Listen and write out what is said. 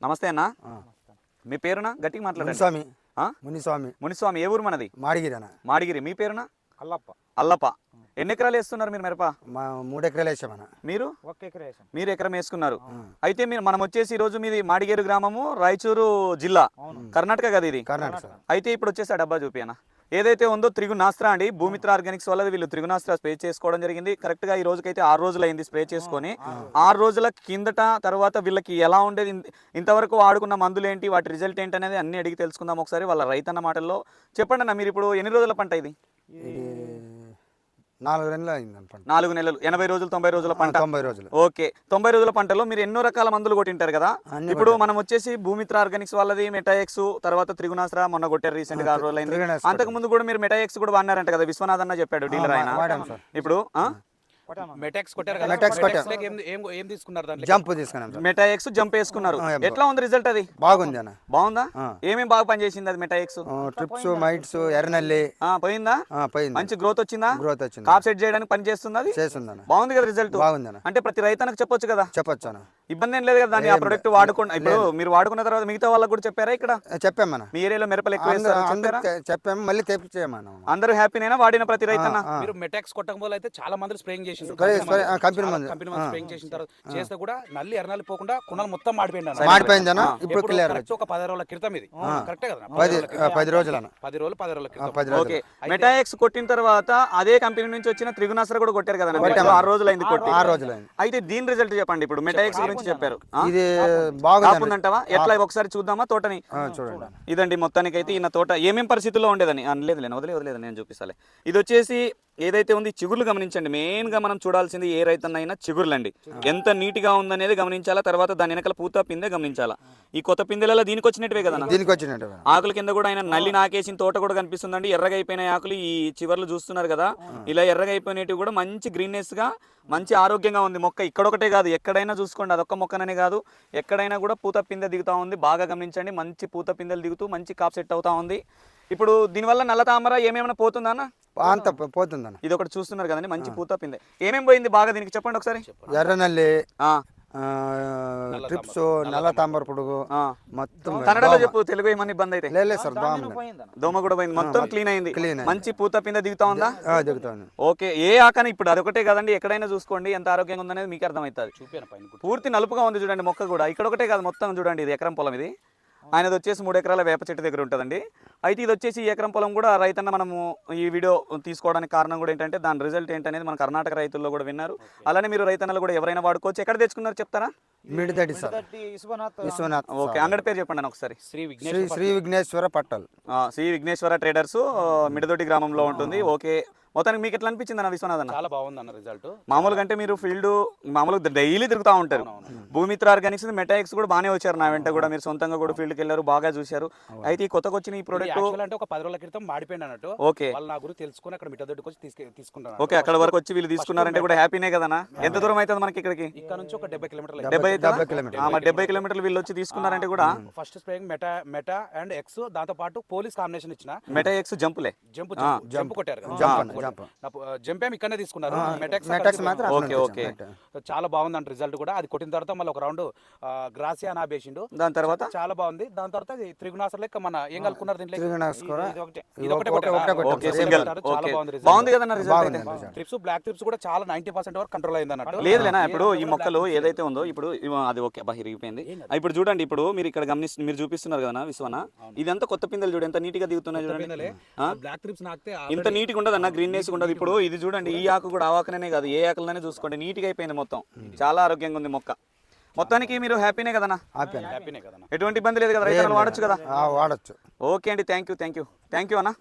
నమస్తే అన్న. మీ పేరునా? గట్టిగా మాట్లాడండి. స్వామి మునిస్వామి. మునిస్వామి ఏ ఊరు మనది? మాడిగిరి అన్న. మాడిగిరి. మీ పేరునా? అల్లప్ప. అల్లప్ప. ఎన్ని ఎకరాలు వేస్తున్నారు మీరు మిరప? 3 ఎకరాలు వేసామన్న. మీరు? 1 ఎకరం వేసాం. మీరు ఎకరం వేసుకున్నారు. అయితే మనం వచ్చేసి ఈ రోజు మీది మాడిగేరు గ్రామము, రాయచూరు జిల్లా, కర్ణాటక కదా ఇది? కర్ణాటక. అయితే ఇప్పుడు వచ్చేసి ఆ డబ్బా చూపియనా ఏదైతే ఉందో త్రిగుణాస్త్ర అండి. భూమిత్ర ఆర్గానిక్స్ వల్ల వీళ్ళు త్రిగుణాస్త్ర స్ప్రే చేసుకోవడం జరిగింది. కరెక్ట్ గా ఈ రోజుకైతే 6 రోజులు అయింది స్ప్రే చేసుకొని. 6 రోజుల కిందట తర్వాత వీళ్ళకి ఎలా ఉండేది, ఇంతవరకు వాడుకున్న మందులు ఏంటి, వాటి రిజల్ట్ ఏంటి అనేది అన్ని అడిగి తెలుసుకుందాం ఒకసారి వాళ్ళ రైతన్న మాటల్లో. చెప్పండి అన్న, మీరు ఇప్పుడు ఎన్ని రోజుల పంట ఇది? 4 నెలలు అయింది. 4 నెలలు. 80 రోజులు 90 రోజుల పంట. 90 రోజులు. ఓకే. 90 రోజుల పంటలో మీరు ఎన్నో రకాల మందులు కొట్టింటారు కదా. ఇప్పుడు మనం వచ్చేసి భూమిత్ర ఆర్గానిక్స్ వాళ్ళది మెటాఎక్స్, తర్వాత త్రిగుణాస్త్ర మొన్న కొట్టారు రీసెంట్ గా 6 రోజులు అయింది. అంతకు ముందు కూడా మీరు మెటాఎక్స్ కూడా వాడినారంట కదా, విశ్వనాథ్ అన్న చెప్పాడు డీలర్ ఆయన. ఇప్పుడు మెటాక్స్ కొట్టారు కదా. మెటాక్స్ కొట్టారు. ఏం తీసుకున్నారు దాంట్లో? జంప్ తీసుకున్నాం. మెటాఎక్స్ జంప్ వేసుకున్నారు. ఎట్లా ఉంది రిజల్ట్? అది బాగుంది అన్న. బాగుందా? ఏమేమి బాగా పనిచేసింది అది మెటాఎక్స్? ట్రిప్స్, మైట్స్, ఎర్రనల్లి పోయిందా? పోయింది. మంచి గ్రోత్ వచ్చిందా? గ్రోత్ వచ్చింది. కాప్ సెట్ చేయడానికి పని చేస్తుంది అది? చేస్తుందన్న. బాగుంది కదా రిజల్ట్? బాగుంది అన్న. అంటే ప్రతి రైతన్నకు చెప్పొచ్చు కదా? చెప్పొచ్చు అన్న. ఇబ్బంది ఏం లేదు కదా దాన్ని? ఆ ప్రొడక్ట్ వాడుకున్న ఇప్పుడు మీరు వాడుకున్న తర్వాత మిగతా వాళ్ళకి కూడా చెప్పారా ఇక్కడ? చెప్పామన్న. మీ ఏరియాలో మిరపలు ఎక్కువ వేస్తారా? చెప్పాము, మళ్ళీ తెప్పించామన్న. అందరూ హ్యాపీనేనా వాడిన ప్రతి రైతన్న? మీరు మెటాక్స్ కొట్టకపోతే అయితే చాలా మంది స్ప్రేయింగ్ చేసిండ్రు. కంపెనీ మందు స్ప్రేయింగ్ చేసిన తర్వాత చేస్తే కూడా నల్లి ఎర్రనల్లి పోకుండా కుణాలు మొత్తం మాడిపోయింది. మాడిపోయిందన్న. ఇప్పుడు క్లియర్. ఒక 10 రోజుల క్రితం ఇది. కరెక్టే కదా? 10 రోజులు అన్న. 10 రోజుల క్రితం. 10 రోజులు. ఓకే. మెటాఎక్స్ కొట్టిన తర్వాత అదే కంపెనీ నుంచి వచ్చిన త్రిగుణాస్త్ర కూడా కొట్టారు కదా? 6 రోజులు అయింది కొట్టి. 6 రోజులు అయింది. అయితే దీని రిజల్ట్ చెప్పండి. ఇప్పుడు మెటాఎక్స్ గురించి చెప్పారు. ఇది బాగుందంటావా? ఎట్లా ఒకసారి చూద్దామా తోటని? చూడండి. ఇదండి మొత్తానికి అయితే ఈయన తోట ఏమేం పరిస్థితుల్లో ఉండేదని. లేదు వదిలేదు నేను చూపిస్తాలే. ఇది వచ్చేసి ఏదైతే ఉంది చిగుర్లు గమనించండి. మెయిన్ గా మనం చూడాల్సింది ఏ రైతన్నైనా చిగుర్లండి. ఎంత నీట్ గా ఉందనేది గమనించాలా. తర్వాత దాని వెనకాల పూత పిందె గమనించాలా. ఈ కొత్త పిందెలలో దీనికి వచ్చినట్టువే కదా? దీనికి వచ్చినట్టు. ఆకుల కింద కూడా ఆయన నల్లి నాకేసిన తోట కూడా కనిపిస్తుందండి. ఎర్రగా అయిపోయిన ఆకులు ఈ చివర్లు చూస్తున్నారు కదా, ఇలా ఎర్రగా అయిపోయినవి కూడా మంచి గ్రీన్నెస్ గా మంచి ఆరోగ్యంగా ఉంది మొక్క. ఇక్కడొకటే కాదు, ఎక్కడైనా చూసుకోండి. అదొక్క మొక్కననే కాదు, ఎక్కడైనా కూడా పూత పిందె దిగుతా ఉంది. బాగా గమనించండి. మంచి పూత పిందెలు దిగుతూ మంచి కాప్ సెట్ అవుతా ఉంది. ఇప్పుడు దీనివల్ల నల్ల తామర ఏమేమైనా పోతుందా అన్న? అంత పోతుందన్న. ఇది ఒకటి చూస్తున్నారు కదండి, మంచి పూత పిందె. ఏమేమి పోయింది బాగా దీనికి చెప్పండి ఒకసారి. ఎర్రనల్లి, ట్రిప్స్, నల్ల తాంబర పురుగు మొత్తం. కన్నడలో చెప్పు, తెలుగు ఏమన్నా ఇబ్బంది అయితే? లేదు సార్, బాగుంది. దోమ కూడా పోయింది, మొత్తం క్లీన్ అయింది. మంచి పూత పిందె దిగుతా ఉందా? దిగుతుంది. ఓకే. ఏ ఆకని ఇప్పుడు అదొకటే కదండి, ఎక్కడైనా చూసుకోండి ఎంత ఆరోగ్యంగా ఉందనేది మీకు అర్థమవుతుంది. పూర్తి నలుపుగా ఉంది చూడండి మొక్క కూడా. ఇక్కడ ఒకటే కాదు, మొత్తం చూడండి. ఇది ఎకరం పొలం. ఇది ఆయనది వచ్చేసి 3 ఎకరాల వేప చెట్టు దగ్గర ఉంటుందండి. అయితే ఇది వచ్చేసి ఈ ఎకరం పొలం కూడా రైతన్న మనము ఈ వీడియో తీసుకోవడానికి కారణం కూడా ఏంటంటే దాని రిజల్ట్ ఏంటనేది మన కర్ణాటక రైతుల్లో కూడా విన్నారు. అలానే మీరు రైతన్నలు కూడా ఎవరైనా వాడుకోవచ్చు. ఎక్కడ తెచ్చుకున్నారు చెప్తారా? మిడిదడి సార్. విశ్వనాథ్. ఓకే. అంగడి పేరు చెప్పండి ఒకసారి. శ్రీ విఘ్నేశ్వర పట్టల్. శ్రీ విఘ్నేశ్వర ట్రేడర్స్, మిడదొడ్డి గ్రామంలో ఉంటుంది. ఓకే. మొత్తానికి మీకు ఎట్లా అనిపించింది అన్న విశ్వనాథ్ అన్న? చాలా బాగుంది అన్న రిజల్ట్. మామూలుగా అంటే మీరు ఫీల్డ్ మామూలుగా డైలీ తిరుగుతూ ఉంటారు. భూమిత్ర ఆర్గానిక్స్, మెటాఎక్స్ కూడా బాగానే వచ్చారు నా వెంట కూడా. మీరు సొంతంగా కూడా ఫీల్డ్కి వెళ్ళారు, బాగా చూశారు. అయితే ఈ కొత్తగా వచ్చిన ఈ ప్రోడక్ట్ అంటే ఒక 10 రోజుల క్రితం మాడిపోయింది అన్నట్టు. ఓకే. వాళ్ళు నా గురించి తెలుసుకుని అక్కడ మిట్టదొడ్డికి వచ్చి తీసుకుంటారు. ఓకే. అక్కడ వరకు వచ్చి వీళ్ళు తీసుకున్నారంటే కూడా హ్యాపీనే కదనా? ఎంత దూరం అవుతుంది మనకి ఇక్కడికి? ఇక్కడ నుంచి ఒక 70 కిలోమీటర్లు. 70 కిలోమీటర్లు వీళ్ళు వచ్చి తీసుకున్నారంటే కూడా. First spraying meta and X, దాంతో పాటు పోలీస్ కాంబినేషన్ ఇచ్చిన. మెటాఎక్స్ జంపులే, జంప్ కొట్టారు. జంప్ ఏమి ఇక్కడనే తీసుకున్నారు. ఓకే. ఓకే. చాలా బాగుంది అంట రిజల్ట్ కూడా. అది కొట్టిన తర్వాత మళ్ళీ ఒక రౌండ్ గ్రాసియా నా బేసిండు. దాని తర్వాత చాలా బాగుంది. దాని తర్వాత త్రిగుణాసర్ లెక్క మన ఏం కలుపుకున్నారు దీంట్లో? బాగుంది కదా రిజల్ట్. ట్రిప్స్, బ్లాక్ ట్రిప్స్ కూడా చాలా 90% వరకు కంట్రోల్ అయింది అన్నట్టు. లేదులేనా? ఇప్పుడు ఈ మొక్కలు ఏదైతే ఉందో ఇప్పుడు అది ఓకే ఇరిగిపోయింది. ఇప్పుడు చూడండి, ఇప్పుడు మీరు ఇక్కడ మీరు చూపిస్తున్నారు కదా విశ్వన, ఇదంతా కొత్త పిందెలు చూడండి ఎంత నీట్ గా దిగుతున్నాయి చూడండి. ఇంత నీట్ గా ఉండదు అన్న, గ్రీన్నెస్ ఉండదు. ఇప్పుడు ఇది చూడండి, ఈ ఆకు కూడా ఆ ఆకునే కాదు, ఏ ఆకులనే చూసుకోండి నీట్ గా అయిపోయింది మొత్తం. చాలా ఆరోగ్యంగా ఉంది మొక్క. మొత్తానికి మీరు హ్యాపీనే కదన్నా? హ్యాపీనే కదా, ఎటువంటి ఇబ్బంది లేదు కదా? రైతులు వాడచ్చు కదా? వాడచ్చు. ఓకే అండి, థ్యాంక్ యూ అన్న.